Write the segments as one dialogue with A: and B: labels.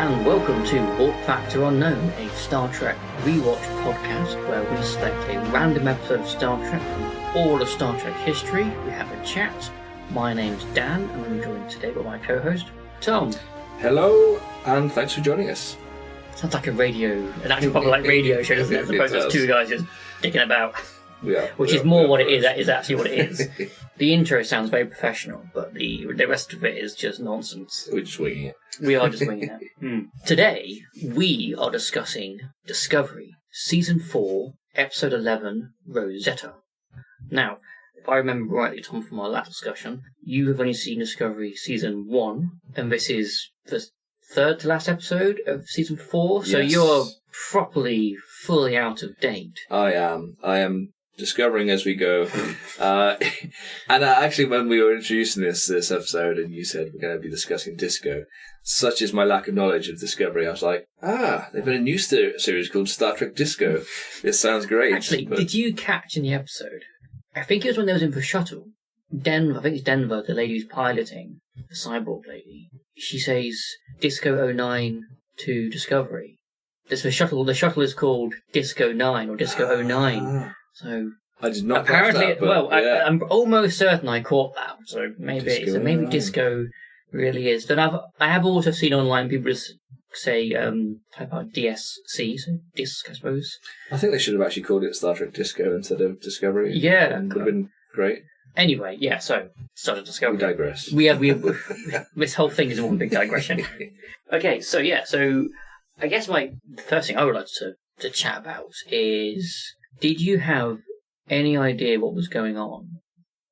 A: and welcome to Warp Factor Unknown, a Star Trek rewatch podcast where we select a random episode of Star Trek from all of Star Trek history. We have a chat. My name's Dan, and I'm joined today by my co-host, Tom.
B: Hello, and thanks for joining us.
A: Sounds like an actual proper radio show, doesn't it? As opposed to two guys just dicking about. Which is more what it is. That is actually what it is. The intro sounds very professional, but the rest of it is just nonsense.
B: We're just winging it.
A: We are just winging it. Today, we are discussing Discovery, Season 4, Episode 11, Rosetta. Now, if I remember rightly, Tom, from our last discussion, you have only seen Discovery Season 1, and this is the third to last episode of Season 4, so
B: Yes.
A: You're properly, fully out of date.
B: I am discovering as we go. And actually, when we were introducing this episode, and you said we're going to be discussing disco, such is my lack of knowledge of Discovery, I was like, they've got a new series called Star Trek Disco. This sounds great.
A: Actually, did you catch in the episode? I think it was when they was in the shuttle. I think it's Denver, the lady who's piloting, the cyborg lady. She says Disco 09 to Discovery. The shuttle is called Disco 9 or Disco 09. So
B: I did not
A: apparently,
B: catch that, but, yeah.
A: I'm almost certain I caught that. So maybe Disco really is. Then I have also seen online people just say type out DSC, so disc, I suppose.
B: I think they should have actually called it Star Trek Disco instead of Discovery.
A: Yeah,
B: that would have been great.
A: Anyway, yeah. So Star Trek Discovery.
B: We digress.
A: We have this whole thing is one big digression. Okay, so I guess the first thing I would like to chat about is, did you have any idea what was going on?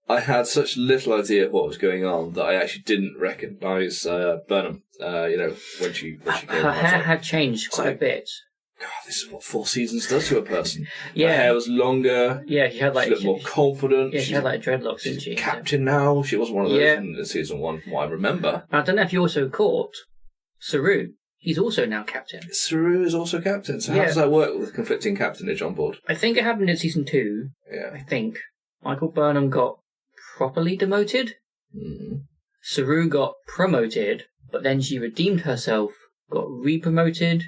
B: I had such little idea of what was going on that I actually didn't recognise Burnham. When she came.
A: Her hair had changed quite a bit.
B: God, this is what 4 seasons does to a person.
A: Yeah,
B: her hair was longer.
A: Yeah, she looked
B: more confident.
A: Yeah, she had dreadlocks, didn't she?
B: Captain now. She wasn't one of those in season 1, from what I remember.
A: I don't know if you also caught Saru. He's also now captain.
B: Saru is also captain. So how does that work with conflicting captainage on board?
A: I think it happened in season 2.
B: Yeah.
A: I think Michael Burnham got properly demoted.
B: Mm-hmm.
A: Saru got promoted, but then she redeemed herself, got re-promoted,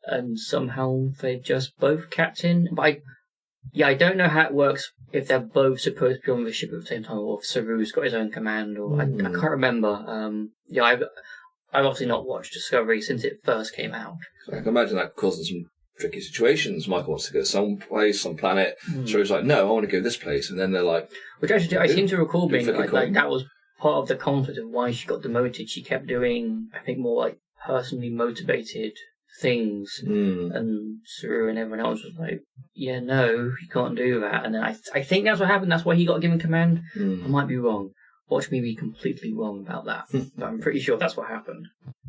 A: and somehow they're just both captain. But I don't know how it works if they're both supposed to be on the ship at the same time, or if Saru's got his own command, or I can't remember. I've obviously not watched Discovery since it first came out.
B: So I can imagine that causing some tricky situations. Michael wants to go some place, some planet. Saru's like, no, I want to go this place. And then they're like...
A: Which actually, I seem to recall being like that was part of the conflict of why she got demoted. She kept doing, I think, more like personally motivated things. And Saru and everyone else was like, yeah, no, you can't do that. And then I think that's what happened. That's why he got given command. I might be wrong. Watch me be completely wrong about that. But I'm pretty sure that's what happened.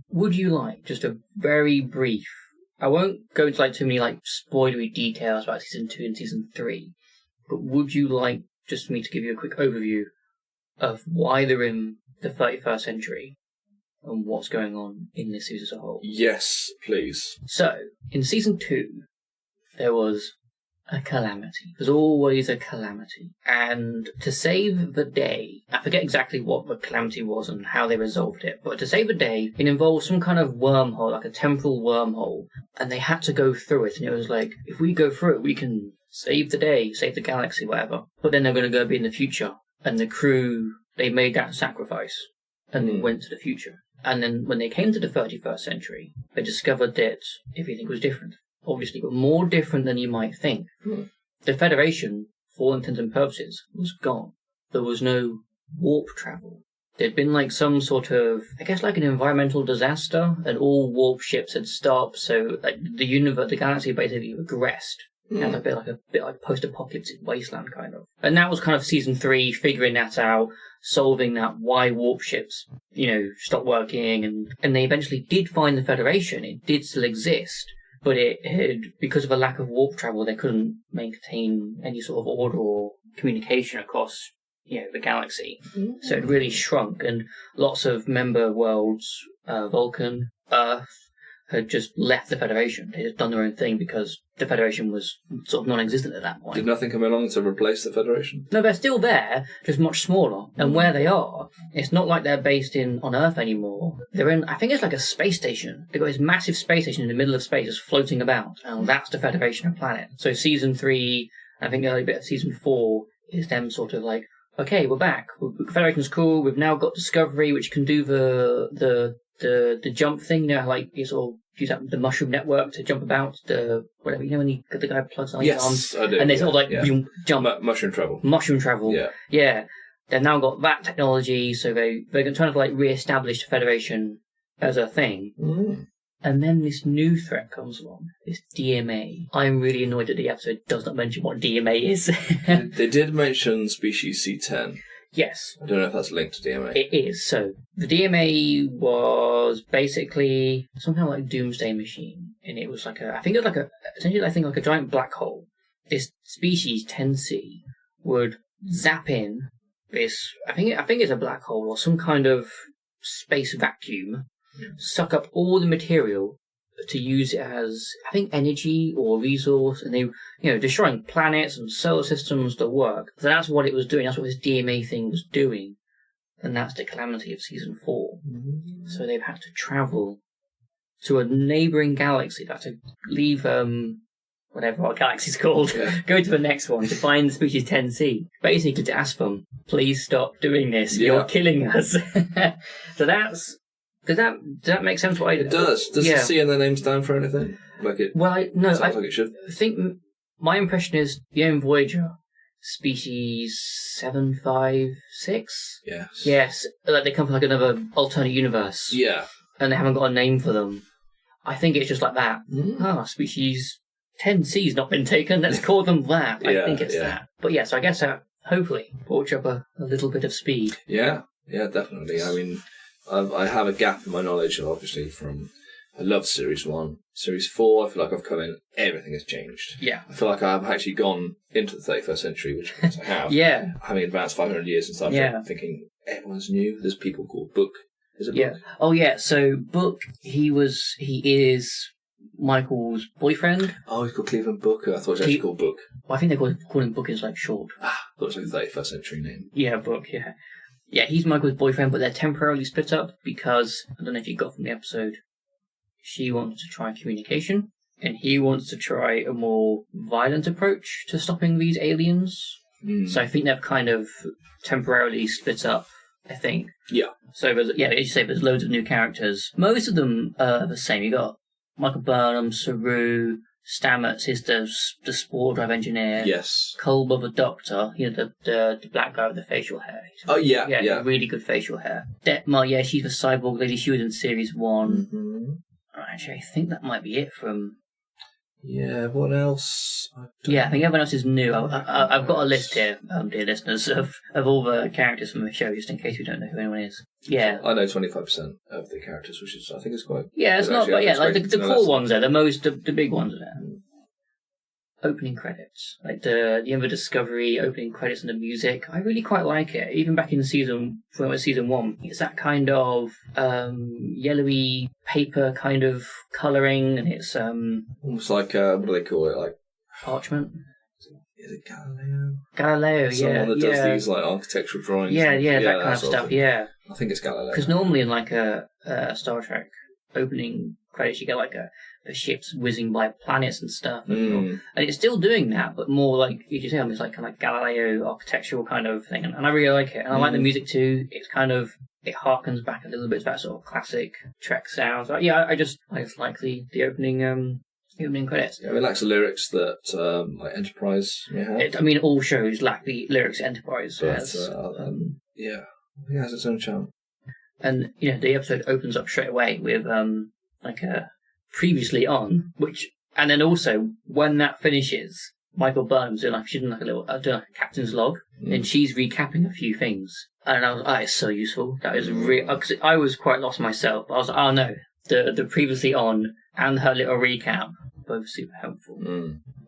A: Would you like just a very brief... I won't go into too many spoilery details about Season 2 and Season 3, but would you like just me to give you a quick overview of why they're in the 31st century and what's going on in this series as a whole?
B: Yes, please.
A: So, in Season 2, there was a calamity. There's always a calamity. And to save the day, I forget exactly what the calamity was and how they resolved it, but to save the day, it involved some kind of wormhole, like a temporal wormhole, and they had to go through it, and it was like, if we go through it, we can save the day, save the galaxy, whatever. But then they're going to go be in the future, and the crew, they made that sacrifice, and they went to the future. And then when they came to the 31st century, they discovered that everything was different. Obviously, but more different than you might think. The Federation, for all intents and purposes, was gone. There was no warp travel. There'd been some sort of, I guess, an environmental disaster, and all warp ships had stopped, so the universe, the galaxy basically regressed. And a bit like post-apocalyptic wasteland, kind of. And that was kind of Season 3, figuring that out, solving that, why warp ships, stopped working, and they eventually did find the Federation. It did still exist. But because of a lack of warp travel, they couldn't maintain any sort of order or communication across, the galaxy. So it really shrunk, and lots of member worlds, Vulcan, Earth, had just left the Federation. They had done their own thing because the Federation was sort of non-existent at that point.
B: Did nothing come along to replace the Federation?
A: No, they're still there, just much smaller. And where they are, it's not like they're based on Earth anymore. They're in, I think it's like a space station. They've got this massive space station in the middle of space just floating about. And that's the Federation of Planet. So Season 3, I think the early bit of Season 4, is them sort of like, okay, we're back. The Federation's cool. We've now got Discovery, which can do the jump thing, you know, like you sort of use the mushroom network to jump about, whatever, you know, when the guy plugs on his arms,
B: I do,
A: and they sort of like jump.
B: Mushroom travel.
A: Mushroom travel.
B: Yeah.
A: They've now got that technology, so they're trying to like re-establish the Federation as a thing. And then this new threat comes along, this DMA. I'm really annoyed that the episode does not mention what DMA is.
B: They did mention species C10.
A: Yes.
B: I don't know if that's linked to DMA.
A: It is. So, the DMA was basically some kind of like doomsday machine. And it was like essentially like a giant black hole. This species, 10C, would zap in this, I think it's a black hole or some kind of space vacuum, suck up all the material to use it as, I think, energy or resource, and they, you know, destroying planets and solar systems to work. So that's what it was doing. That's what this DMA thing was doing, and that's the calamity of Season 4. So they've had to travel to a neighbouring galaxy. They've had to leave whatever our galaxy's called, go to the next one to find the species 10C. Basically, to ask them, please stop doing this. You're killing us. So that's. Does that make sense? What I
B: It does. Does the C in their name stand for anything? Like it?
A: Well,
B: sounds like it should.
A: I think my impression is the alien Voyager, species 756. Yes, like they come from like another alternate universe.
B: Yeah.
A: And they haven't got a name for them. I think it's just like that. Species 10C's not been taken. Let's call them that. I think it's that. But so I guess that hopefully brought you up a little bit of speed.
B: Yeah, definitely. I mean, I have a gap in my knowledge, obviously, from... I loved Series 1. Series 4, I feel like I've come in, everything has changed.
A: Yeah.
B: I feel like I've actually gone into the 31st century, which I have. Having advanced 500 years in Star Trek, thinking, everyone's new. There's people called Book. Is it Book?
A: Oh, yeah. So, Book, he is Michael's boyfriend.
B: Oh, he's called Cleveland Booker. I thought it was actually called Book.
A: Well, I think they call him Book is like short.
B: I thought it was like a 31st century name.
A: Yeah, Book, Yeah, he's Michael's boyfriend, but they're temporarily split up because, I don't know if you got from the episode, she wants to try communication, and he wants to try a more violent approach to stopping these aliens. So I think they've kind of temporarily split up, I think.
B: Yeah.
A: So, as you say, there's loads of new characters. Most of them are the same. You got Michael Burnham, Saru, Stamets is the spore drive engineer.
B: Yes.
A: Culber, the doctor, the black guy with the facial hair.
B: Oh, yeah.
A: Really good facial hair. Detmar, she's the cyborg lady. She was in Series 1.
B: Mm-hmm.
A: Actually, I think that might be it from...
B: Yeah, what else?
A: I think everyone else is new. I've got a list here, dear listeners, of all the characters from the show, just in case we don't know who anyone is. Yeah.
B: I know 25% of the characters, which is, I think, is quite...
A: Yeah, it's not, but like the core ones are the big ones are there. Opening credits, like the Discovery opening credits and the music, I really quite like it. Even back in season 1, it's that kind of yellowy paper kind of colouring, and it's
B: almost like what do they call it? Like
A: parchment.
B: Is it Galileo?
A: Galileo,
B: Someone that does these like architectural drawings.
A: Yeah, that kind of stuff. Yeah,
B: I think it's Galileo.
A: Because normally in like a Star Trek opening credits, you get like the ships whizzing by planets and stuff, and it's still doing that, but more like you say, it's like kind of like Galileo architectural kind of thing, and I really like it, and I like the music too. It's kind of, it harkens back a little bit to that sort of classic Trek sound. So, I just like the opening credits.
B: Yeah, it lacks the lyrics that like Enterprise may have.
A: All shows lack the lyrics Enterprise has.
B: It has its own charm.
A: And the episode opens up straight away with like a previously on, and then also when that finishes, Michael Burnham's doing like a little doing like a captain's log, and she's recapping a few things, and I was it's so useful. That is I was quite lost myself. I was like, oh no, the previously on and her little recap both super helpful.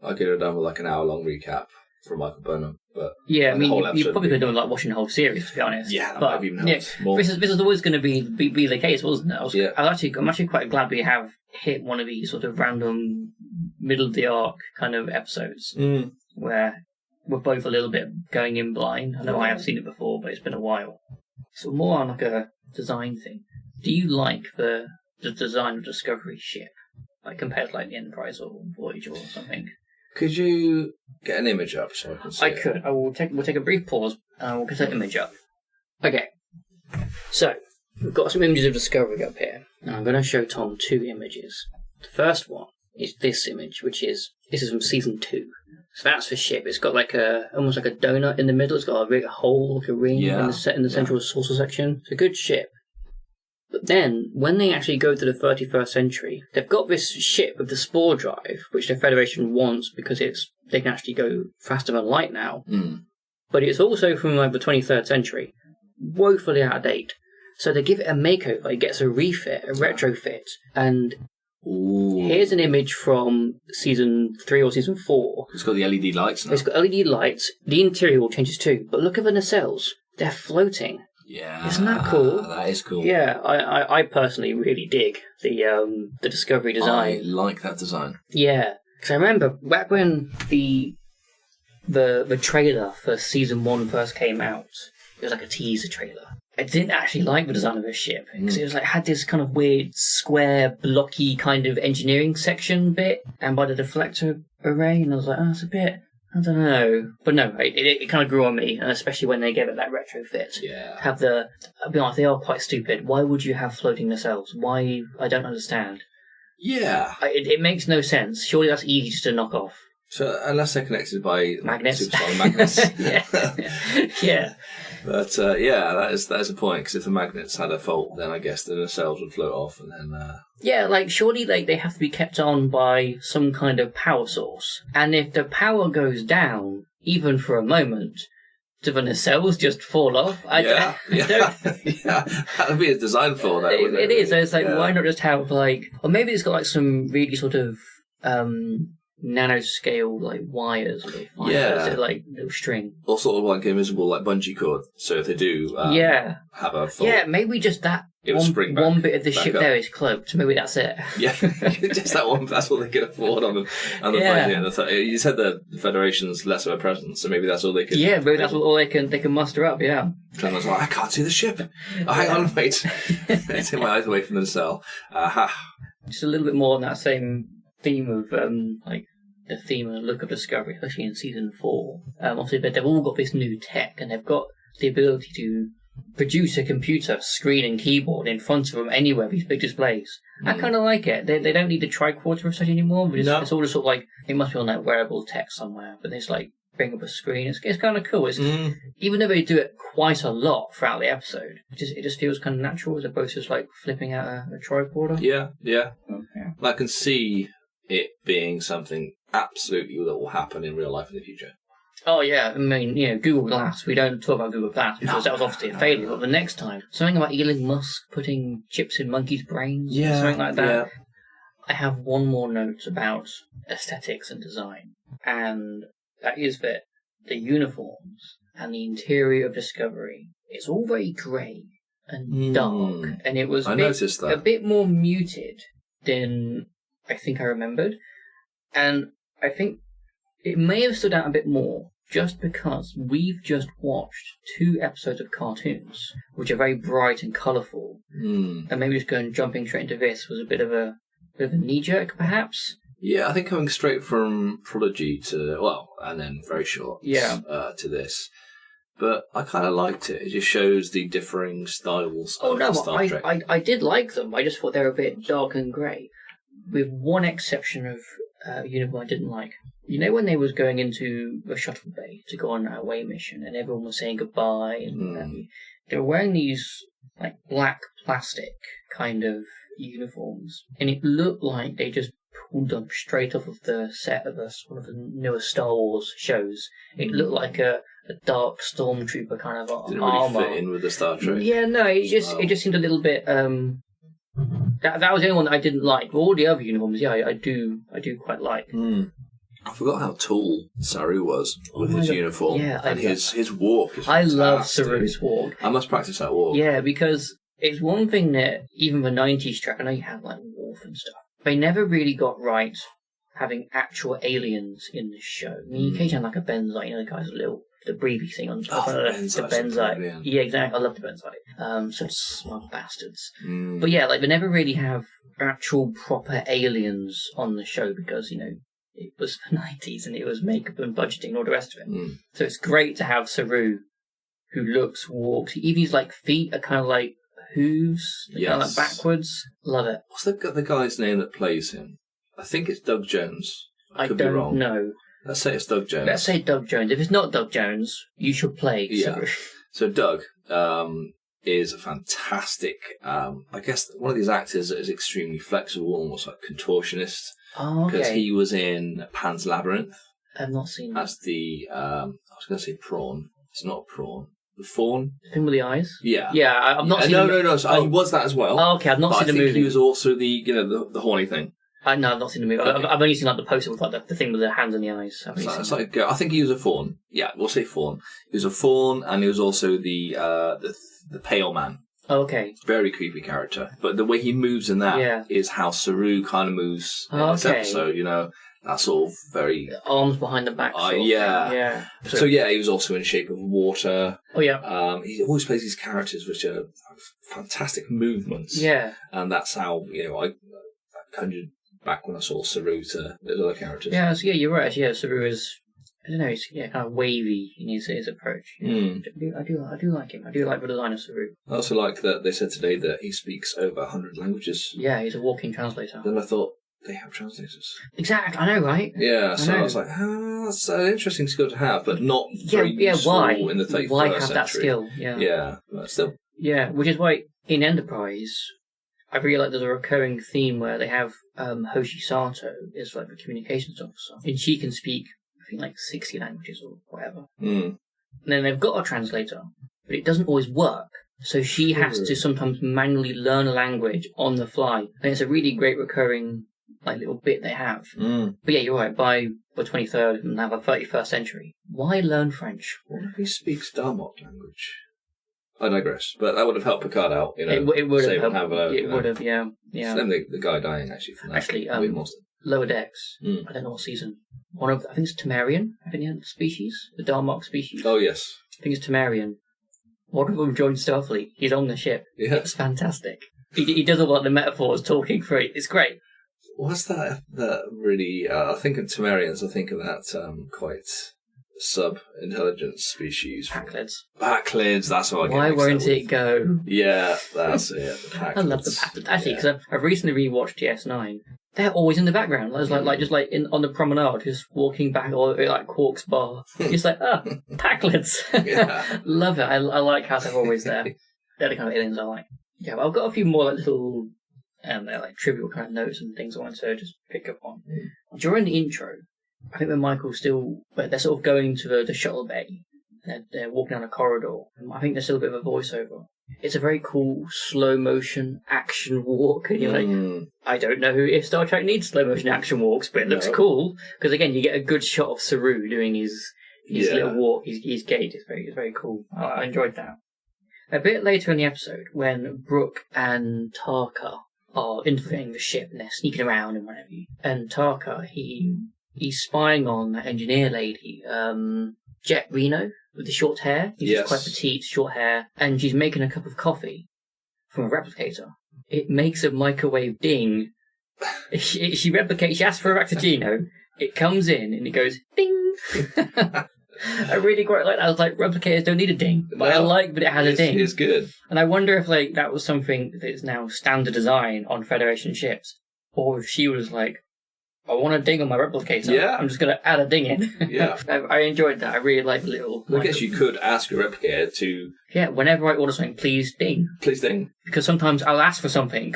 B: I could have done with like an hour long recap. from Michael Burnham. But
A: yeah, I
B: the
A: mean,
B: whole
A: you
B: episode
A: probably
B: would
A: could have done like watching the whole series, to be honest.
B: Yeah, that
A: but
B: might have even helped more.
A: this is always going to be the case, wasn't it? I'm actually quite glad we have hit one of these sort of random middle of the arc kind of episodes where we're both a little bit going in blind. I know I have seen it before, but it's been a while. So more on like a design thing. Do you like the design of Discovery ship, like compared to like the Enterprise or Voyager or something?
B: Could you get an image up so I can see?
A: I could. We'll take a brief pause and we'll get an image up. Okay. So we've got some images of Discovery up here. Now I'm going to show Tom 2 images. The first one is this image, this is from season 2. So that's the ship. It's got like almost like a donut in the middle. It's got a big hole, like a ring in the central saucer section. It's a good ship. But then, when they actually go to the 31st century, they've got this ship with the spore drive, which the Federation wants because they can actually go faster than light now. But it's also from like the 23rd century, woefully out of date. So they give it a makeover. It gets a refit, a retrofit, and here's an image from season 3 or season 4.
B: It's got the LED lights now.
A: It's got LED lights. The interior all changes too. But look at the nacelles. They're floating.
B: Yeah.
A: Isn't that cool?
B: That is cool.
A: Yeah, I personally really dig the Discovery design.
B: I like that design.
A: Yeah. Because I remember back when the trailer for season 1 first came out, it was like a teaser trailer. I didn't actually like the design of this ship because it was like had this kind of weird square blocky kind of engineering section bit and by the deflector array, and I was like, oh, it's a bit, I don't know, but no, it kind of grew on me, and especially when they gave it that retrofit.
B: Yeah.
A: I'll be honest, they are quite stupid. Why would you have floating nacelles? Why? I don't understand.
B: Yeah.
A: It makes no sense. Surely that's easy just to knock off.
B: So unless they're connected by
A: magnets,
B: super strong magnets.
A: yeah.
B: But that is a point, because if the magnets had a fault, then I guess the nacelles would float off, and then.
A: Yeah, like surely they have to be kept on by some kind of power source, and if the power goes down, even for a moment, do the nacelles just fall off?
B: Yeah, that would be a design flaw. That
A: it is. So it's like, why not just have like, or maybe it's got like some really sort of nanoscale like wires or like little string,
B: or sort of like invisible like bungee cord. So if they do, have a fault,
A: maybe just that. One bit of the ship there is cloaked. Maybe that's it.
B: Yeah, just that one. That's what they can afford on the budget. You said the Federation's less of a presence, so maybe that's all they can.
A: Yeah, maybe that's all they can muster up. Yeah.
B: Clemens like, I can't see the ship. Oh, hang on, wait. I take my eyes away from the cell.
A: Just a little bit more on that same theme of like the theme and the look of Discovery, especially in season 4. Obviously, they've all got this new tech, and they've got the ability to produce a computer screen and keyboard in front of them anywhere, these big displays. I kind of like it. They don't need the tricorder or such anymore. It's all just sort of like, it must be on that wearable tech somewhere, but they just like bring up a screen. It's kind of cool. Even though they do it quite a lot throughout the episode, it just feels kind of natural as opposed to just like flipping out a tricorder.
B: Yeah. I can see it being something absolutely that will happen in real life in the future.
A: Oh yeah, I mean, Google Glass. We don't talk about Google Glass because that was obviously a failure. But the next time, something about Elon Musk putting chips in monkeys' brains, something like that. Yeah. I have one more note about aesthetics and design, and that is that the uniforms and the interior of Discovery, it's all very grey and dark, and it was a bit more muted than I think I remembered, and I think it may have stood out a bit more just because we've just watched 2 episodes of cartoons, which are very bright and colourful, and maybe just jumping straight into this was a bit of a knee-jerk, perhaps?
B: Yeah, I think coming straight from Prodigy and then very short to this. But I kind of liked it. It just shows the differing styles of Star Trek.
A: I did like them. I just thought they were a bit dark and grey, with one exception of uniform I didn't like. When they was going into the shuttle bay to go on that away mission, and everyone was saying goodbye, and they were wearing these like black plastic kind of uniforms, and it looked like they just pulled them straight off of the set of one of the newer Star Wars shows. It looked like a dark stormtrooper kind of
B: didn't
A: armor.
B: Really fit in with the Star Trek.
A: Yeah, no, it just seemed a little bit. That was the only one that I didn't like. But all the other uniforms, I do quite like.
B: I forgot how tall Saru was with his uniform.
A: Yeah,
B: and his walk is fantastic.
A: I love Saru's walk.
B: I must practice that walk.
A: Yeah, because it's one thing that even the 90s track, I know you had like Wolf and stuff, they never really got right having actual aliens in this show. I mean, you occasionally have like a Benzite, the guy's the breathy thing on top of the Benzite. Yeah, exactly. I love the Benzite. Such smug bastards. But yeah, like they never really have actual proper aliens on the show because, it was the 90s and it was makeup and budgeting and all the rest of it. So it's great to have Saru, who walks, even his like feet are kind of like hooves, kind of like backwards. Love it.
B: What's the guy's name that plays him? I think it's Doug Jones. I could be wrong.
A: know.
B: Let's say it's Doug Jones.
A: Let's say Doug Jones. If it's not Doug Jones, you should play Saru.
B: So Doug is a fantastic, I guess one of these actors that is extremely flexible, almost like contortionist.
A: Oh, okay.
B: Because he was in Pan's Labyrinth.
A: I've not seen that.
B: As the, I was going to say prawn. It's not a prawn. The fawn.
A: The thing with the eyes?
B: Yeah.
A: Yeah, I've not seen
B: No. So he was that as well.
A: Oh, okay, I've not seen the movie.
B: I think he was also the horny thing.
A: No, I've not seen the movie. Okay. I've only seen like the poster with like the thing with the hands and the eyes.
B: I think he was a fawn. Yeah, we'll say fawn. He was a fawn, and he was also the pale man.
A: Oh, okay.
B: Very creepy character. But the way he moves in that is how Saru kind of moves in this episode, that sort of very...
A: Arms behind the back.
B: Yeah. So he was also in Shape of Water.
A: Oh, yeah.
B: He always plays these characters which are fantastic movements.
A: Yeah.
B: And that's how, I conjured back when I saw Saru to those other characters.
A: Yeah, so you're right. Yeah, Saru is... I don't know, he's kind of wavy in his approach. I do like him. I do like the design of Saru.
B: I also like that they said today that he speaks over 100 languages.
A: Yeah, he's a walking translator.
B: Then I thought, they have translators.
A: Exactly, I know, right?
B: Yeah, I was like, that's an interesting skill to have, but not very useful
A: why?
B: in the 31st
A: Why have
B: century.
A: that skill?
B: Yeah, but still.
A: Yeah, which is why in Enterprise, I really like there's a recurring theme where they have Hoshi Sato is like the communications officer, and she can speak like 60 languages or whatever. And then they've got a translator, but it doesn't always work. So she has to sometimes manually learn a language on the fly. And it's a really great recurring little bit they have. But yeah, you're right. By the 23rd and now the 31st century, why learn French?
B: What if he speaks Darmok language? I digress, but that would have helped Picard out.
A: It would have helped. It would have, yeah.
B: Same the guy dying actually from that.
A: Actually, Lower Decks. I don't know what season. I think it's Temerian. I think the species, the Darmok species.
B: Oh yes. I
A: think it's Temerian. One of them joined Starfleet. He's on the ship.
B: Yeah.
A: It's fantastic. He does all the metaphors talking through it. It's great.
B: What's that really... I think of Temerians, I think of that quite sub-intelligent species.
A: Packlids,
B: that's what I get.
A: Why won't it go?
B: Yeah, that's it.
A: I love the Packlids. Actually, because I've recently rewatched DS9. They're always in the background. It's like on the promenade, just walking back, or like Quark's bar. It's like, Packlids.
B: Yeah.
A: Love it. I like how they're always there. They're the kind of aliens I like. Yeah, but I've got a few more little trivial kind of notes and things I wanted to just pick up on. During the intro, I think when they're sort of going to the shuttle bay, they're walking down a corridor, and I think there's still a bit of a voiceover. It's a very cool slow motion action walk, and you're like, I don't know if Star Trek needs slow motion action walks, but it looks cool because again you get a good shot of Saru doing his little walk, his gait. It's very cool. I enjoyed that. A bit later in the episode, when Brooke and Tarka are infiltrating the ship and they're sneaking around and whatever, and Tarka he's spying on that engineer lady, Jet Reno, with the short hair. He's just quite petite, short hair, and she's making a cup of coffee from a replicator. It makes a microwave ding. She asks for a Ractigino. It comes in and it goes ding. I really quite like that. I was like, replicators don't need a ding, but but it has a ding.
B: It's good.
A: And I wonder if that was something that is now standard design on Federation ships, or if she was like, I want a ding on my replicator.
B: Yeah.
A: I'm just going to add a ding in.
B: Yeah.
A: I enjoyed that. I really like the little...
B: I guess you could ask your replicator to...
A: Yeah, whenever I order something, please ding.
B: Please ding.
A: Because sometimes I'll ask for something,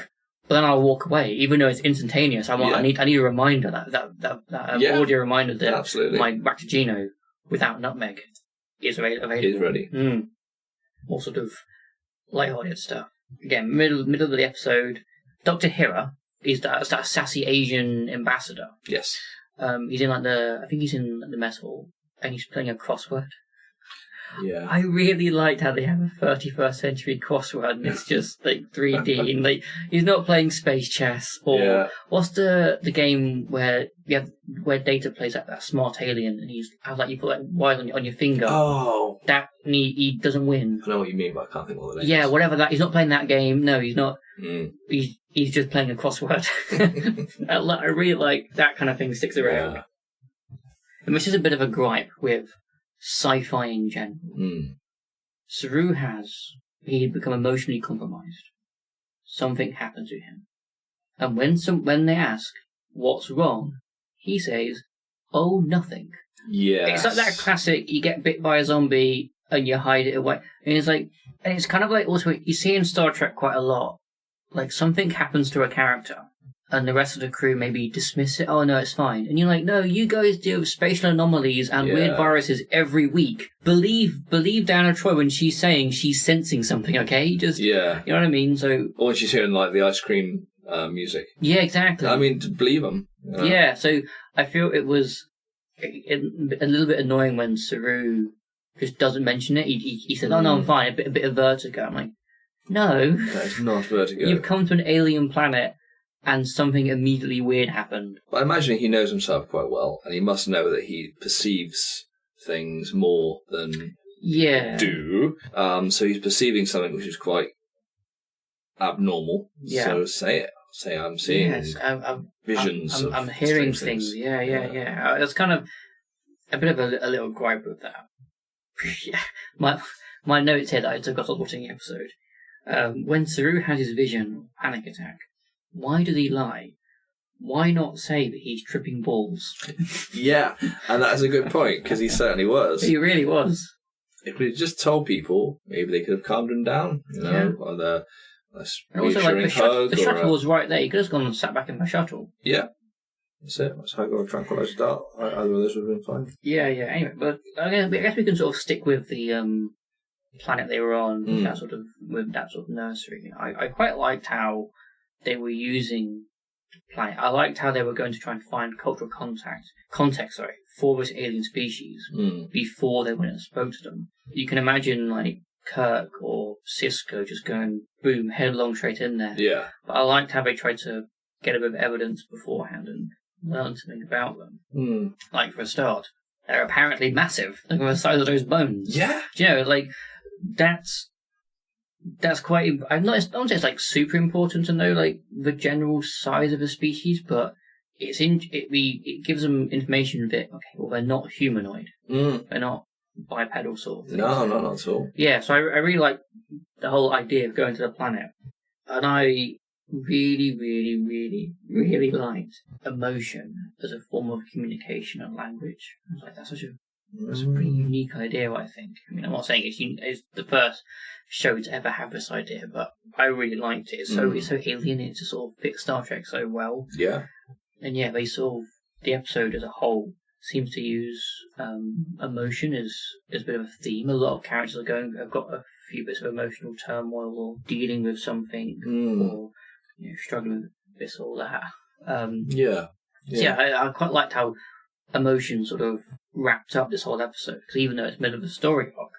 A: but then I'll walk away, even though it's instantaneous. I need a reminder, that audio reminder that
B: absolutely.
A: My Ractigino without nutmeg is available.
B: Is ready.
A: All sort of lighthearted stuff. Again, middle of the episode, Dr. Hira is that sassy Asian ambassador.
B: Yes.
A: He's in I think he's in the mess hall, and he's playing a crossword.
B: Yeah.
A: I really liked how they have a 31st century crossword, and it's just like 3D, and like he's not playing space chess or what's the game where Data plays that smart alien, and he's like you put like wire on your finger.
B: Oh,
A: that he doesn't win.
B: I know what you mean, but I can't think what the name is.
A: Yeah, whatever that. He's not playing that game. No, he's not.
B: Mm.
A: He's just playing a crossword. I really like that kind of thing sticks around.
B: Yeah.
A: And this is a bit of a gripe with sci-fi in general.
B: Mm.
A: Saru he'd become emotionally compromised. Something happened to him. And when they ask, what's wrong? He says, oh, nothing.
B: Yeah.
A: It's like that classic, you get bit by a zombie and you hide it away. And it's kind of like also, you see in Star Trek quite a lot, like something happens to a character and the rest of the crew maybe dismiss it. Oh, no, it's fine. And you're like, no, you guys deal with spatial anomalies and weird viruses every week. Believe Diana Troy when she's saying she's sensing something, okay? Just, you know what I mean? So,
B: or when she's hearing, like, the ice cream music.
A: Yeah, exactly.
B: I mean, to believe them. You know?
A: Yeah, so I feel it was a little bit annoying when Saru just doesn't mention it. He said, oh, no, I'm fine. A bit of vertigo. I'm like, no.
B: That's not vertigo.
A: You've come to an alien planet and something immediately weird happened.
B: But I imagine he knows himself quite well, and he must know that he perceives things more than do. So he's perceiving something which is quite abnormal. Yeah. So say it. Say I'm seeing visions.
A: I'm hearing things. Yeah. It's kind of a bit of a little gripe with that. My notes here that I took after watching the episode. When Saru has his vision panic attack, why did he lie? Why not say that he's tripping balls?
B: Yeah, and that's a good point, because he certainly was.
A: He really was.
B: If we had just told people, maybe they could have calmed him down, you know, or the
A: also, like, the shuttle was right there. He could have gone and sat back in the shuttle.
B: Yeah. That's it. That's how I got a tranquilizer dart. Either of those would have been fine.
A: Yeah. Anyway, but I guess we can sort of stick with the planet they were on, with that sort of nursery. I quite liked how they were using the planet. I liked how they were going to try and find cultural context for this alien species before they went and spoke to them. You can imagine like Kirk or Cisco just going boom headlong straight in there. Yeah. But I liked how they tried to get a bit of evidence beforehand and learn something about them. Like for a start, they're apparently massive. Look at the size of those bones. Yeah. Do you know, like that's quite. I'm not say it's like super important to know like the general size of a species, but it gives them information that they're not humanoid. They're not bipedal sort of thing.
B: No, not at all.
A: Yeah, so I really like the whole idea of going to the planet, and I really, really, really, really liked emotion as a form of communication and language. I was like, that's a pretty unique idea, I think. I mean, I'm not saying it's the first show to ever have this idea, but I really liked it. It's so alien, it just sort of fits Star Trek so well. Yeah. And yeah, the episode as a whole seems to use emotion as a bit of a theme. A lot of characters have got a few bits of emotional turmoil or dealing with something or struggling with this or that. I quite liked how emotion sort of wrapped up this whole episode, because even though it's middle of a story arc,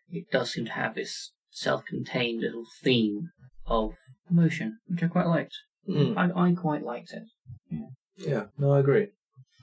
A: it does seem to have this self-contained little theme of emotion, which I quite liked. I quite liked it.
B: Yeah, no, I agree.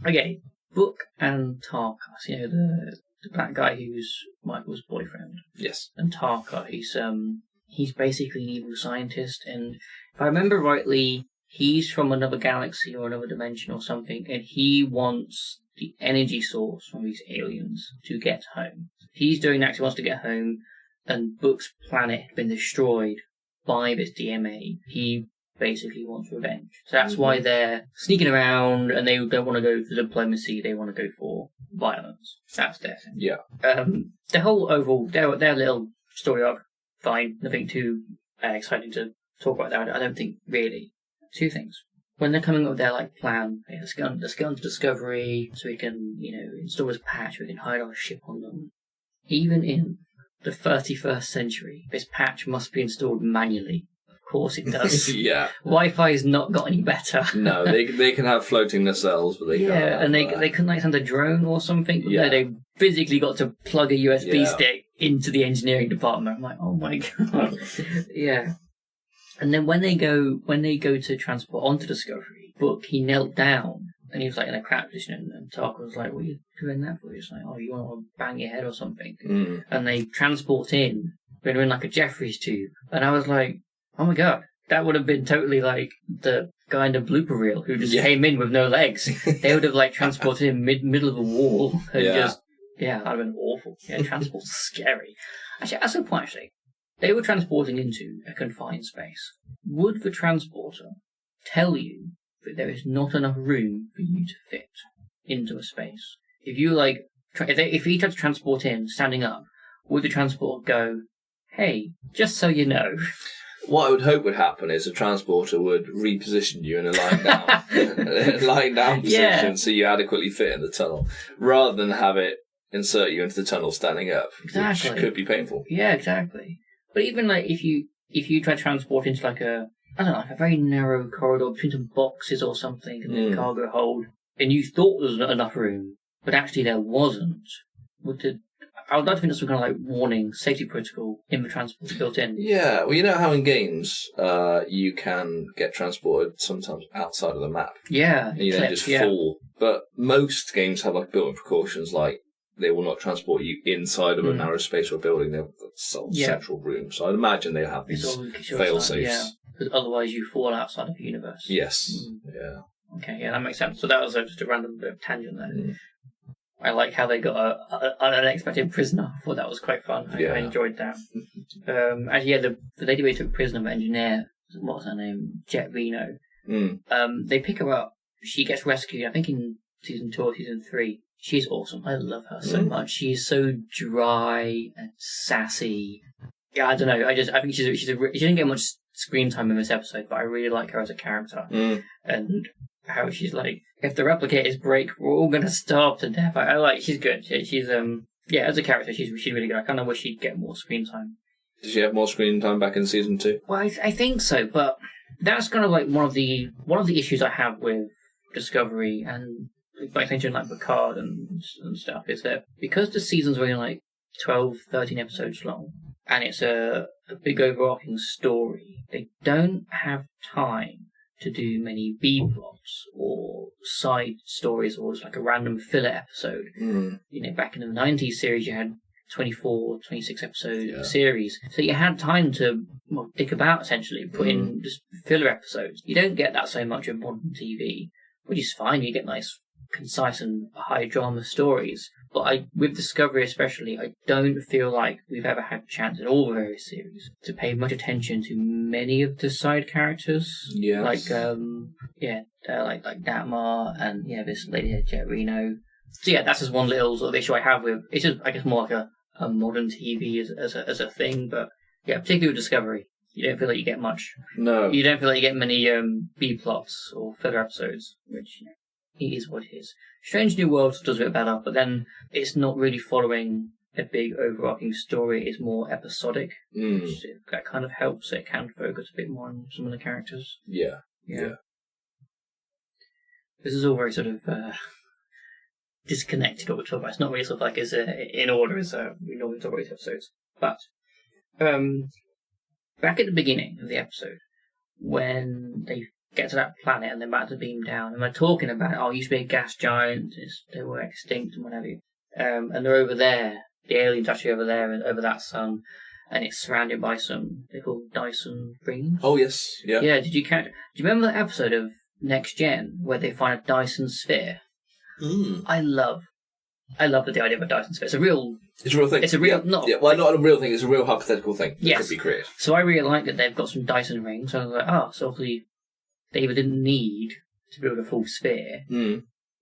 A: Okay, Book and Tarka. So, the black guy who's Michael's boyfriend. Yes. And Tarka, he's basically an evil scientist, and if I remember rightly, he's from another galaxy or another dimension or something, and he wants the energy source from these aliens to get home. He's doing that because he wants to get home, and Book's planet had been destroyed by this DMA. He basically wants revenge. So that's why they're sneaking around, and they don't want to go for diplomacy, they want to go for violence. That's their thing. Yeah. The whole overall, their little story arc, fine. Nothing too exciting to talk about that. I don't think, really. Two things. When they're coming up with their plan, let's go on to Discovery, so we can, install this patch, we can hide our ship on them. Even in the 31st century, this patch must be installed manually. Of course it does.
B: Yeah.
A: Wi-Fi's not got any better.
B: No, they can have floating nacelles, but they can't.
A: Yeah, and they couldn't send a drone or something.
B: Yeah.
A: No, they physically got to plug a USB
B: Yeah.
A: stick into the engineering department. I'm like, oh my god. Yeah. And then when they go to transport onto Discovery, Book, he knelt down and he was like in a crouch position, and Tarkin was like, "What are you doing that for?" He's like, "Oh, you want to bang your head or something?"
B: Mm.
A: And they transport in. They're in like a Jeffries tube, and I was like, "Oh my god, that would have been totally like the guy in the blooper reel who just came in with no legs." They would have like transported him middle of a wall and that'd have been awful. Yeah, transport's scary. Actually, at some point, they were transporting into a confined space. Would the transporter tell you that there is not enough room for you to fit into a space? If you like, if he tried to transport in standing up, would the transporter go, "Hey, just so you know"?
B: What I would hope would happen is a transporter would reposition you in a lying down position so you adequately fit in the tunnel, rather than have it insert you into the tunnel standing up, which could be painful.
A: Yeah, exactly. But even like if you try to transport into like a very narrow corridor between some boxes or something in the cargo hold, and you thought there was enough room, but actually there wasn't, I would like to think there's some kind of like warning, safety protocol in the transporter built in.
B: Yeah, well, you know how in games you can get transported sometimes outside of the map.
A: Yeah,
B: and you then just fall. But most games have like built-in precautions, like they will not transport you inside of a narrow space or building. They'll central room. So I'd imagine they'll have these fail-safes.
A: Yeah, because otherwise you fall outside of the universe.
B: Yes. Yeah.
A: Okay, yeah, that makes sense. So that was just a random bit of tangent there. I like how they got an unexpected prisoner. I thought that was quite fun. I enjoyed that. The lady we took prisoner, the engineer, what was her name? Jet Reno. They pick her up. She gets rescued, I think in season 2 or season 3. She's awesome. I love her so much. She's so dry and sassy. Yeah, I don't know. I think she didn't get much screen time in this episode, but I really like her as a character. And how she's like, if the replicators break, we're all gonna starve to death. I like. She's good. She's as a character, she's really good. I kind of wish she'd get more screen time.
B: Did she have more screen time back in season 2?
A: Well, I think so, but that's kind of like one of the issues I have with Discovery and by extension like Picard and stuff is that because the seasons are only like 12, 13 episodes long, and it's a big overarching story, they don't have time to do many B plots or side stories or just like a random filler episode. You know, back in the 90s series, you had 24, 26 episode series. So you had time to dick about, essentially, put in just filler episodes. You don't get that so much in modern TV, which is fine. You get nice, concise and high drama stories. But with Discovery especially, I don't feel like we've ever had a chance in all the various series to pay much attention to many of the side characters.
B: Yes.
A: Like Datmar and this lady Jet Reno. So yeah, that's just one little sort of issue I have with. It's just I guess more like a modern TV as a thing, but yeah, particularly with Discovery, you don't feel like you get much.
B: No.
A: You don't feel like you get many B plots or filler episodes, which it is what it is. Strange New Worlds does a bit better, but then it's not really following a big overarching story. It's more episodic, which that kind of helps. It can focus a bit more on some of the characters.
B: Yeah.
A: This is all very sort of disconnected what we're talking about. It's not really sort of like as in order as we normally talk about these episodes. But back at the beginning of the episode, when they get to that planet and they're about to beam down, and they're talking about, it used to be a gas giant, they were extinct and whatever. And they're over there, the alien's actually over there, and over that sun, and it's surrounded by some, they're called Dyson rings.
B: Oh, yes. Yeah.
A: Yeah, do you remember that episode of Next Gen where they find a Dyson sphere? I love the idea of a Dyson sphere. It's a real thing. It's a real, not
B: a real thing, it's a real hypothetical thing that could be created.
A: So I really like that they've got some Dyson rings, so I was like, so obviously they either didn't need to build a full sphere,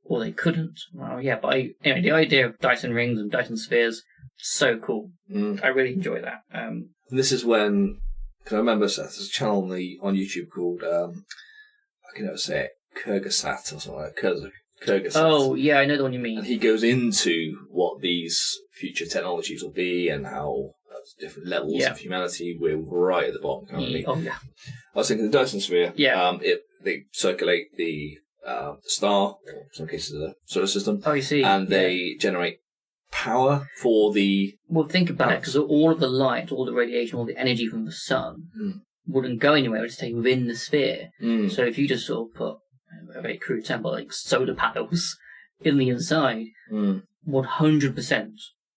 A: or they couldn't. Well, yeah, but anyway, the idea of Dyson rings and Dyson spheres, so cool. I really enjoy that.
B: And this is when, because I remember there's a channel on YouTube called, I can never say it, Kyrgyzstat or something like that. Kyrgyzstat.
A: Oh, yeah, I know the one you mean.
B: And he goes into what these future technologies will be and how different levels of humanity. We're right at the bottom currently.
A: Oh yeah.
B: I was thinking the Dyson Sphere.
A: Yeah.
B: They circulate the star, or in some cases the solar system.
A: Oh, you see.
B: And they generate power for the...
A: Well, think about it, because all of the light, all the radiation, all the energy from the sun wouldn't go anywhere. It would stay within the sphere. So if you just sort of put a very crude example, like solar panels in the inside, 100%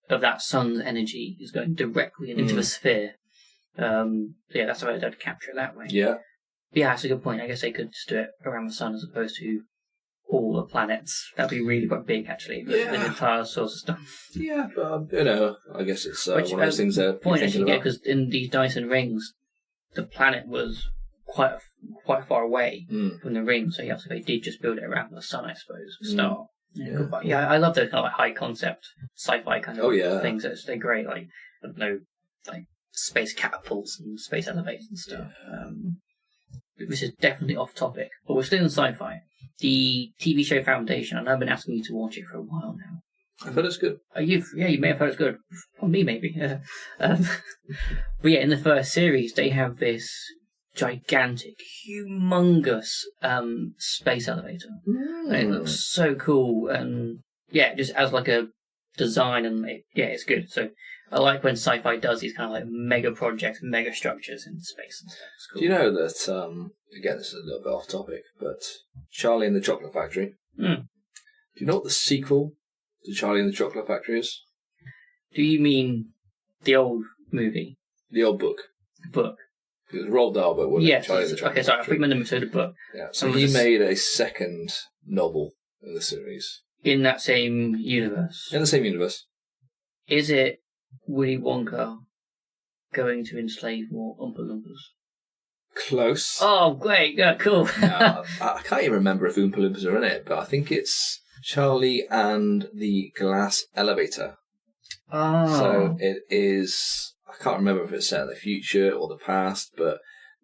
A: of that sun's energy is going directly into the sphere. That's why they'd capture it that way.
B: Yeah.
A: Yeah, that's a good point. I guess they could just do it around the sun as opposed to all the planets. That'd be really quite big, actually, the entire solar system.
B: Yeah, but, I guess it's one of those things that
A: point actually, because in these Dyson rings, the planet was quite far away from the ring, so they did just build it around the sun, I suppose, the star. Yeah, I love those kind of like high concept sci-fi kind of things. They're great, like, I don't know, like space catapults and space elevators and stuff. This is definitely off topic, but we're still in sci-fi. The TV show Foundation, and I've been asking you to watch it for a while now.
B: I've heard it's good.
A: You may have heard it's good. On me, maybe. But yeah, in the first series, they have this gigantic, humongous space elevator. And it looks so cool, and yeah, just as like a design, and it's good. So I like when sci-fi does these kind of like mega projects, mega structures in space and stuff. It's cool.
B: Do you know that, again, this is a little bit off topic, but Charlie and the Chocolate Factory, do you know what the sequel to Charlie and the Chocolate Factory is?
A: Do you mean the old movie?
B: The old book.
A: Book.
B: It was Roald Dahl, but wasn't
A: yes.
B: Charlie and the Chocolate
A: Okay, sorry,
B: Factory.
A: I think I said the book.
B: Yeah, so he made a second novel in the series.
A: In that same universe?
B: In the same universe.
A: Is it Willy Wonka going to enslave more Oompa Loompas?
B: Close.
A: Oh, great. Yeah, cool.
B: I can't even remember if Oompa Loompas are in it, but I think it's Charlie and the Glass Elevator.
A: Oh.
B: So it is... I can't remember if it's set in the future or the past, but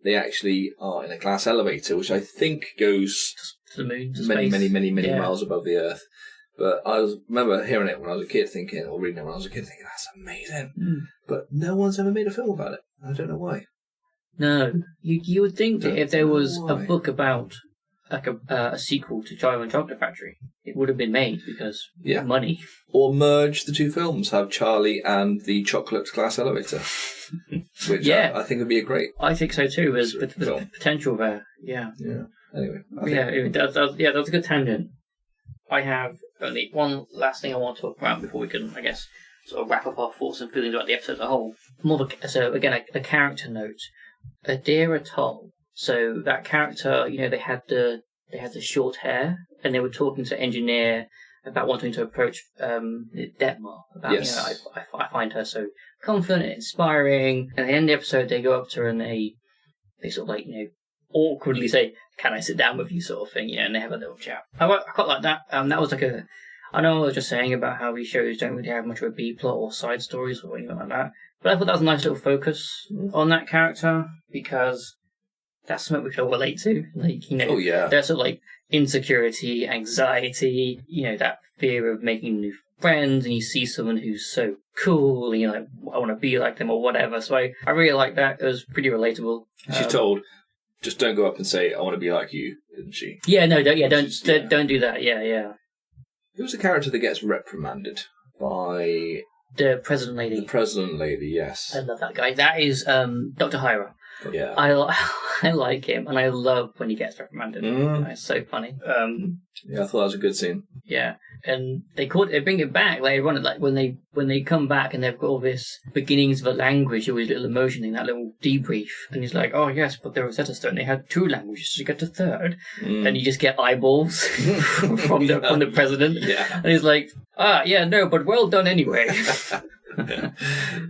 B: they actually are in a glass elevator, which I think goes
A: to the moon, to
B: many,
A: space.
B: many miles above the Earth. But I remember hearing it when I was a kid, or reading it when I was a kid, thinking, that's amazing. But no one's ever made a film about it. I don't know why.
A: No. You would think that if there was a book about like a sequel to Charlie and the Chocolate Factory, it would have been made because money.
B: Or merge the two films, have Charlie and the Chocolate Glass Elevator. Which I think would be a great...
A: I think so too, with the potential there. Yeah.
B: Yeah. Anyway.
A: That was a good tangent. I have only one last thing I want to talk about before we can, I guess, sort of wrap up our thoughts and feelings about the episode as a whole. So again, a character note. Adira Toll. So that character, they had the short hair, and they were talking to the engineer about wanting to approach Detmar. About I find her so confident and inspiring. And at the end of the episode, they go up to her and they sort of like awkwardly say, "Can I sit down with you?" sort of thing, and they have a little chat. I quite like that. That was like I know I was just saying about how these shows don't really have much of a B plot or side stories or anything like that, but I thought that was a nice little focus on that character because that's something we can all relate to. There's sort of like insecurity, anxiety, that fear of making new friends, and you see someone who's so cool, and you're like, I want to be like them or whatever. So I really like that. It was pretty relatable.
B: She's told, just don't go up and say, I want to be like you, didn't she?
A: Yeah, no, don't do that. Yeah.
B: Who's the character that gets reprimanded by
A: the president lady?
B: The president lady, yes.
A: I love that guy. That is Dr. Hira.
B: Yeah.
A: I like him, and I love when he gets reprimanded. It's so funny.
B: I thought that was a good scene.
A: Yeah, and they bring it back later on. Like when they come back and they've got all this beginnings of a language, all his little emotion in that little debrief, and he's like, "Oh yes, but the Rosetta Stone, they had 2 languages, so you get a third." And you just get eyeballs from the president.
B: Yeah,
A: and he's like, no, but well done anyway.
B: I thought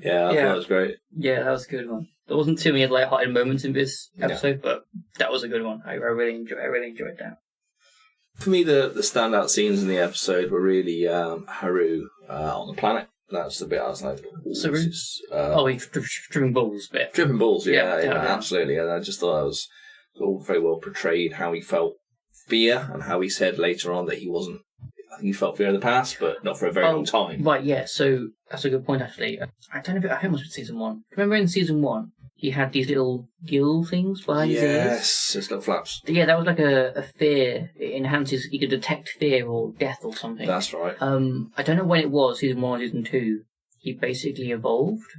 B: that was great.
A: Yeah, that was a good one. There wasn't too many light-hearted moments in this episode, but that was a good one. I really enjoyed that.
B: For me, the standout scenes in the episode were really Haru on the planet. That's the bit I was like,
A: he's dripping balls bit.
B: Dripping balls, yeah, absolutely. And I just thought it was all very well portrayed how he felt fear and how he said later on that he wasn't I think he felt fear in the past, but not for a very long time.
A: Right, yeah. So that's a good point, actually. I don't know if I think it must be season 1. Remember in season 1, he had these little gill things behind his ears?
B: Yes, his little flaps.
A: Yeah, that was like a fear. It enhances. He could detect fear or death or something.
B: That's right.
A: I don't know when it was. Season 1 or season 2. He basically evolved,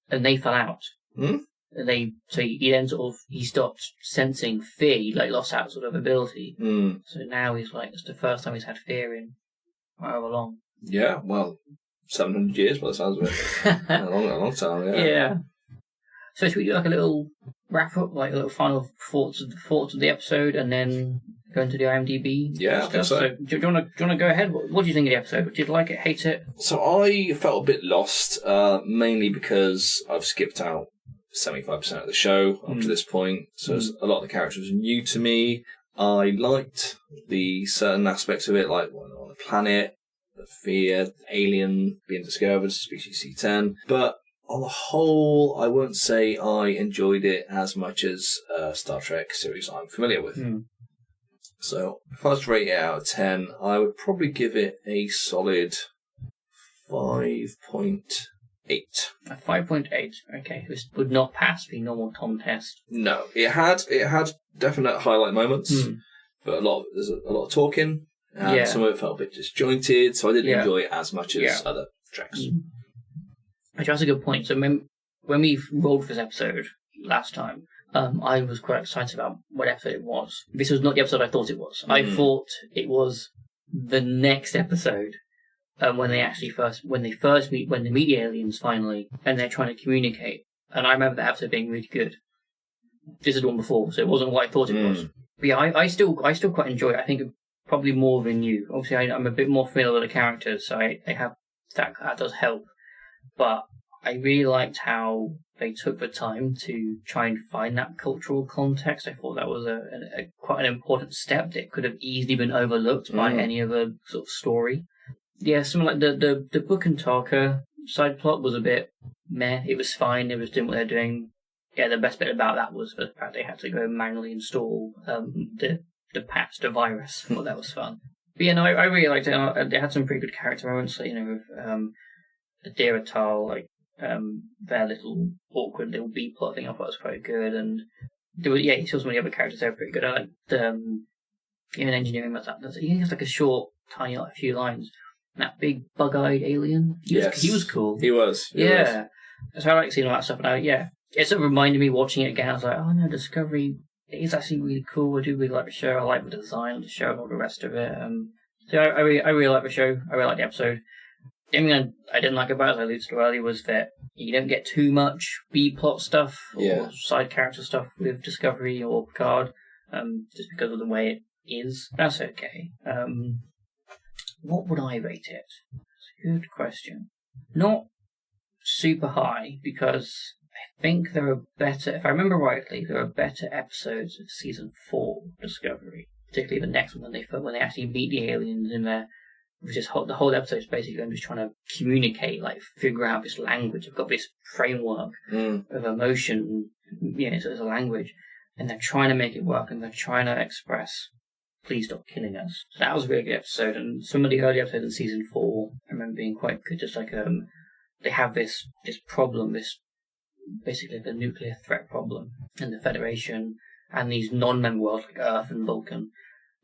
A: and they fell out.
B: Hmm?
A: So he then he stopped sensing fear. He lost that sort of ability.
B: Mm.
A: So now he's it's the first time he's had fear in however long.
B: Yeah, well, 700 years by the sounds of it. a long time. Yeah.
A: Yeah. So should we do a little wrap up, a little final thoughts of the episode, and then go into the IMDb?
B: Yeah, I think so.
A: Do you want to go ahead? What do you think of the episode? Did you like it? Hate it?
B: So I felt a bit lost, mainly because I've skipped out 75% of the show up to this point. So a lot of the characters were new to me. I liked the certain aspects of it, like on the planet, the fear, alien being discovered, species C10. But on the whole, I won't say I enjoyed it as much as Star Trek series I'm familiar with. So if I was to rate it out of 10, I would probably give it a solid 5.8.
A: A 5.8. Okay, this would not pass the normal Tom test.
B: No, it had definite highlight moments, but there's a lot of talking, and some of it felt a bit disjointed, so I didn't enjoy it as much as other tracks.
A: Actually, that's a good point. So when we rolled for this episode last time, I was quite excited about what episode it was. This was not the episode I thought it was. I thought it was the next episode. When they meet the aliens finally, and they're trying to communicate. And I remember that episode being really good. This is the one before, so it wasn't what I thought it was. But yeah, I still quite enjoy it. I think probably more than you. Obviously, I'm a bit more familiar with the characters, so they have that does help. But I really liked how they took the time to try and find that cultural context. I thought that was a quite an important step that could have easily been overlooked by any other sort of story. Yeah, something like the Book and Tarka side plot was a bit meh. It was fine. They was doing what they're doing. Yeah, the best bit about that was the fact they had to go manually install the patch, the virus. I thought that was fun. But yeah, no, I really liked it. They had some pretty good character moments, with Adira Tal, their little awkward little B plot thing. I thought was quite good, and you saw some of the other characters there were pretty good. I liked even engineering. He has a short, tiny, few lines. That big bug-eyed alien. He was cool.
B: He was.
A: So I like seeing all that stuff. And it sort of reminded me watching it again. I was like, oh no, Discovery is actually really cool. I do really like the show. I like the design of the show and all the rest of it. So I really like the show. I really like the episode. The only thing I didn't like about it, as I alluded to earlier, was that you don't get too much B-plot stuff or side character stuff with Discovery or Picard, just because of the way it is. That's okay. What would I rate it? That's a good question. Not super high, because I think there are better, if I remember rightly, there are better episodes of season 4 Discovery, particularly the next one when they actually meet the aliens in there. The whole episode is basically them just trying to communicate, figure out this language. They've got this framework of emotion, so it's a language, and they're trying to make it work, and they're trying to express, please stop killing us. So that was a really good episode, and some of the early episodes in season 4 I remember being quite good. Just they have this problem, this basically the nuclear threat problem, and the Federation and these non-member worlds like Earth and Vulcan,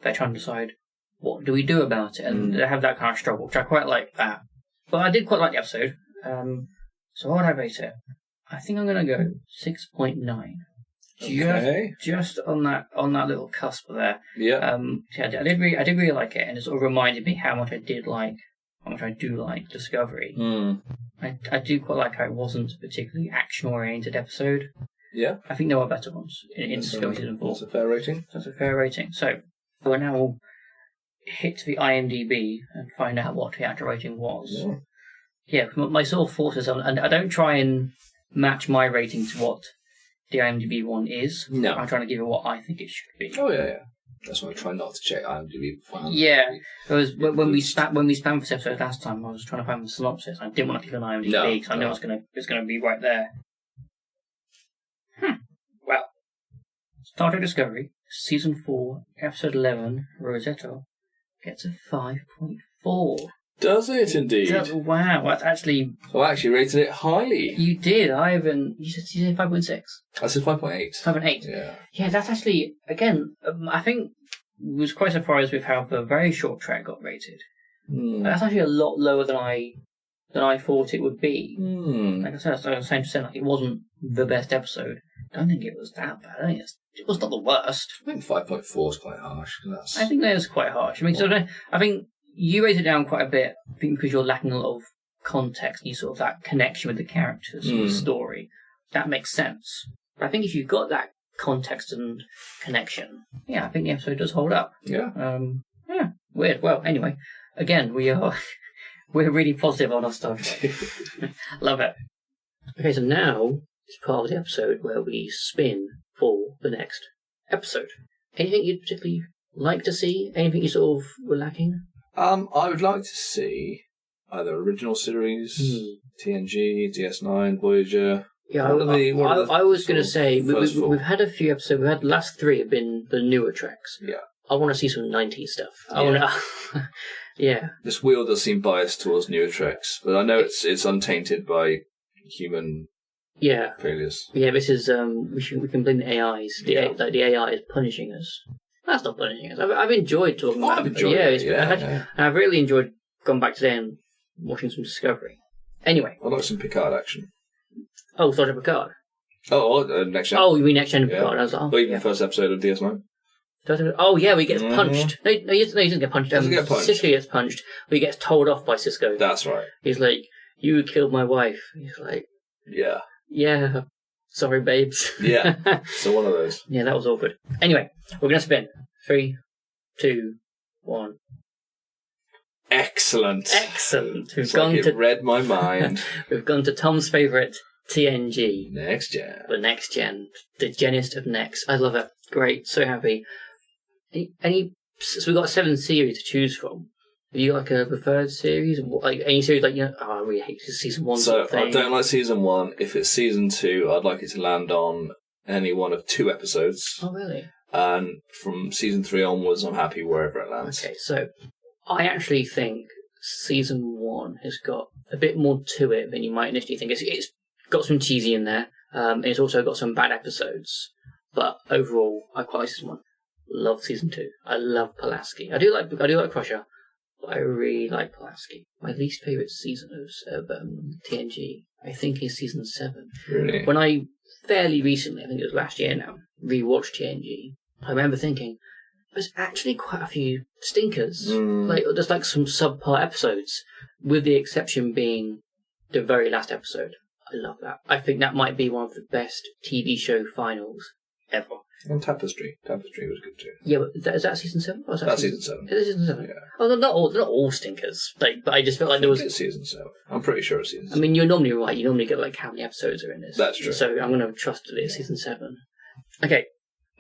A: they're trying to decide what do we do about it, and they have that kind of struggle, which I quite like that. But I did quite like the episode. So what would I rate it? I think I'm going to go 6.9.
B: Okay.
A: Just on that little cusp there.
B: Yeah.
A: I did really like it, and it sort of reminded me how much I do like Discovery. I do quite like how it wasn't a particularly action oriented episode.
B: Yeah.
A: I think there were better ones in Discovery season 4.
B: That's a fair rating.
A: That's a fair rating. So we'll now hit the IMDb and find out what the actual rating was. Yeah, my sort of thought is, and I don't try and match my rating to what the IMDb one is.
B: No.
A: I'm trying to give it what I think it should be.
B: Oh, yeah. That's why I try not to check IMDb before.
A: Yeah, because when we spammed this episode last time, I was trying to find the synopsis. I didn't want to click on IMDb because I know it's going to be right there. Well, Star Trek Discovery, Season 4, Episode 11, Rosetta, gets a 5.5 4.
B: Does it indeed?
A: Wow, that's actually...
B: I actually rated it highly.
A: You did. You said 5.6?
B: I said 5.8.
A: 5.8?
B: Yeah.
A: Yeah, that's actually, again, I think was quite surprised with how the very short track got rated. That's actually a lot lower than I thought it would be. Like I said, I was saying like it wasn't the best episode. I don't think it was that bad. It was not the worst.
B: I think 5.4 is quite harsh.
A: I think that is quite harsh. I mean, I think you rated it down quite a bit. I think because you're lacking a lot of context, and you sort of that connection with the characters and the story. That makes sense. But I think if you've got that context and connection, yeah, I think the episode does hold up.
B: Yeah.
A: Yeah. Weird. Well, anyway, again, we're really positive on our stuff. Love it. Okay, so now it's part of the episode where we spin for the next episode. Anything you'd particularly like to see? Anything you sort of were lacking?
B: I would like to see either original series, TNG, DS9, Voyager.
A: Yeah, I was going to say, we've had a few episodes. We've had the last 3 have been the newer tracks.
B: Yeah.
A: I want to see some 90s stuff. I want to... Yeah.
B: This wheel does seem biased towards newer tracks, but I know it's untainted by human failures.
A: Yeah, this is... we can blame the AIs. The AI is punishing us. That's not punishing us. I've enjoyed talking about it. Yeah. I've really enjoyed going back today and watching some Discovery. Anyway.
B: I like some Picard action.
A: Oh, Star Trek Picard.
B: Next gen.
A: Oh, you mean Next Gen Picard? I was like,
B: even the first episode of DS9.
A: Oh, yeah, where he gets punched. No, he doesn't get punched.
B: Doesn't get punched.
A: Sisko gets punched, but he gets told off by Sisko.
B: That's right.
A: He's like, you killed my wife. He's like... Yeah. Sorry, babes.
B: Yeah. So one of those.
A: Yeah, that was awkward. Anyway, we're going to spin. 3, 2, 1.
B: Excellent.
A: We've
B: read my mind.
A: We've gone to Tom's favourite TNG.
B: Next Gen.
A: The Next Gen. The genist of next. I love it. Great. So happy. So we've got 7 series to choose from. Have you got like a preferred series? Like any series like, I really hate season 1
B: So
A: sort of thing.
B: I don't like season 1. If it's season 2, I'd like it to land on any one of 2 episodes.
A: Oh, really?
B: And from season 3 onwards, I'm happy wherever it lands.
A: Okay, so I actually think season 1 has got a bit more to it than you might initially think. It's got some cheesy in there. And it's also got some bad episodes. But overall, I quite like season 1. Love season 2. I love Pulaski. I do like Crusher, but I really like Pulaski. My least favourite season of TNG, I think, is season 7.
B: Really?
A: When I fairly recently, I think it was last year now, rewatched TNG, I remember thinking, there's actually quite a few stinkers. Like there's like some subpar episodes, with the exception being the very last episode. I love that. I think that might be one of the best TV show finals ever.
B: And Tapestry. Tapestry was good too.
A: Yeah, but is that season 7? Or is
B: That's season 7.
A: Is it season 7?
B: Yeah.
A: Oh, they're not all stinkers. But I just felt like there was...
B: It's season 7. I'm pretty sure it's season 7.
A: I mean, you're normally right. You normally get like how many episodes are in this.
B: That's true.
A: So I'm going to trust that it's season 7. Okay,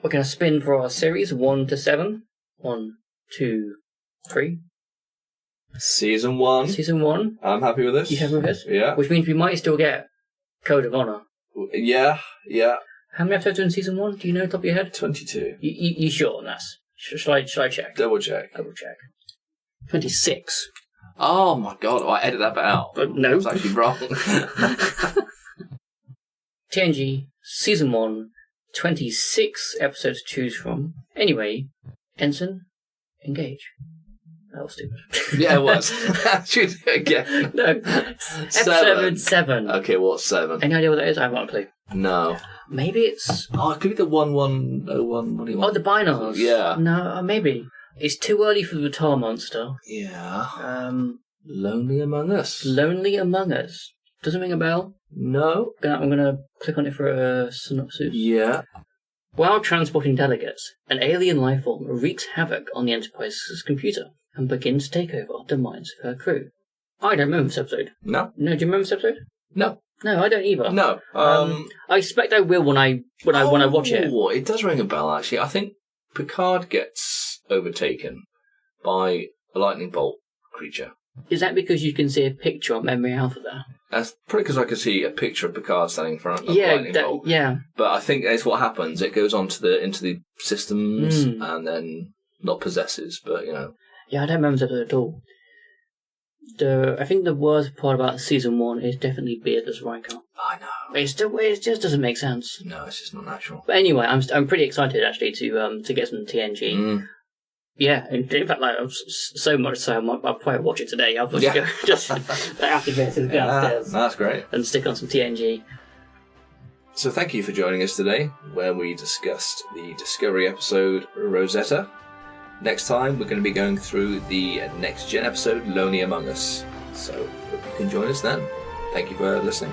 A: we're going to spin for our series 1 to 7. 1, 2, 3.
B: Season 1.
A: Season 1.
B: I'm happy with this.
A: You happy with this?
B: Yeah.
A: Which means we might still get Code of Honor.
B: Yeah.
A: How many episodes are in season 1? Do you know off the top of your head?
B: 22.
A: You sure on that? Shall I check?
B: Double check.
A: 26.
B: Oh my god, I edit that bit out.
A: No.
B: It's actually wrong.
A: TNG, season 1, 26 episodes to choose from. Anyway, Ensign, engage. That was stupid.
B: Yeah, it was. Should do it again.
A: No. Episode 7.
B: Okay, what's 7?
A: Any idea what that is? I haven't got a clue.
B: No.
A: Maybe it's...
B: Oh, it could be the 1101. What do you want?
A: Oh, the binars.
B: Yeah.
A: No, maybe. It's too early for the Tar Monster.
B: Yeah. Lonely Among Us.
A: Lonely Among Us. Doesn't ring a bell?
B: No.
A: I'm going to click on it for a synopsis.
B: Yeah.
A: While transporting delegates, an alien life form wreaks havoc on the Enterprise's computer and begins to take over the minds of her crew. I don't remember this episode.
B: No.
A: No, do you remember this episode?
B: No.
A: No, I don't either.
B: No.
A: I expect I will when I watch it.
B: Oh, it does ring a bell, actually. I think Picard gets overtaken by a lightning bolt creature.
A: Is that because you can see a picture on Memory Alpha there?
B: That's probably because I could see a picture of Picard standing in front of a lightning bolt.
A: Yeah.
B: But I think that's what happens. It goes into the systems and then not possesses, but
A: Yeah, I don't remember that at all. I think the worst part about season 1 is definitely beardless Riker.
B: I know.
A: It just doesn't make sense.
B: No, it's just not natural.
A: But anyway, I'm pretty excited actually to get some TNG. Yeah, in fact, like so much so, I'll probably watch it today. I'll just go just after this and go upstairs.
B: That's great.
A: And stick on some TNG.
B: So thank you for joining us today, where we discussed the Discovery episode Rosetta. Next time, we're going to be going through the Next Gen episode Lonely Among Us. So hope you can join us then. Thank you for listening.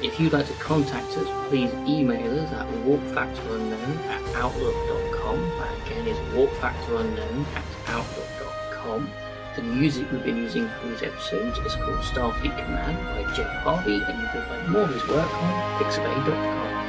A: If you'd like to contact us, please email us at warpfactorunknown@outlook.com. That again is warpfactorunknown@outlook.com. The music we've been using for these episodes is called Starfleet Command by Jeff Harvey, and you can find more of his work on pixabay.com.